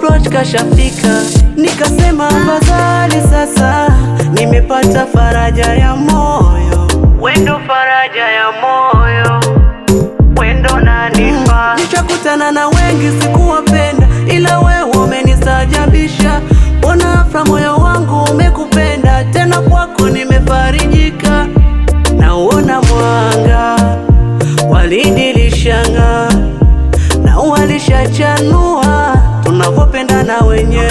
approach kashafika, nikasema afadhali sasa nimepata faraja ya moyo. Wendo faraja ya moyo, wendo nanipa. Nishakutana na wengi sikuwapenda, ila wewe umenistajabisha. Mbona afra moyo wangu umekupenda, tena kwako nimefarijika. Nauona mwanga walidilishanga na walishachanua, tunavopendana wenye.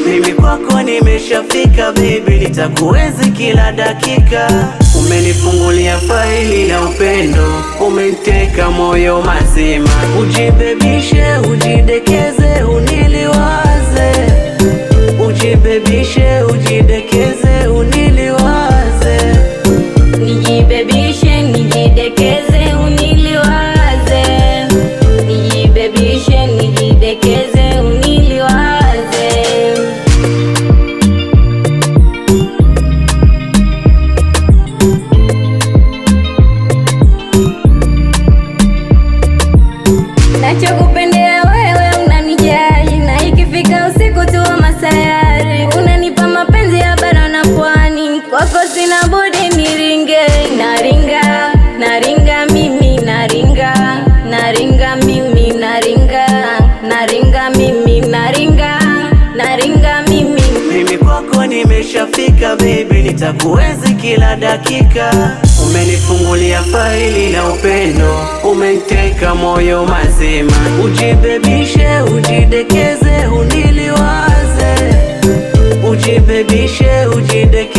Mimi kwako nimeshafika baby, nitakuenzi kila dakika. Umenifungulia faili la upendo, umeteka moyo mazima. Ujibebishe, ujidekeze, uniliwaze. Ujibebishe, ujidekeze, uniliwaze. Nijibebishe, nijidekeze, uniliwaze. Nijibebishe, nijidekeze, uniliwaze. Nachokupendea wewe unanijali, na ikifika usiku tu wa masayari unanipa mapenzi ya bara na pwani. Kwako sina budi niringe, naringa, naringa mimi, naringa, naringa mimi, naringa, naringa mimi, naringa, naringa mimi. Mimi kwako nimeshafika baby, nitakuenzi kila dakika. Umenifungulia faili la upendo, umeteka moyo mazima. Ujibebishe, ujidekeze, uniliwaze. Ujibebishe, ujidekeze.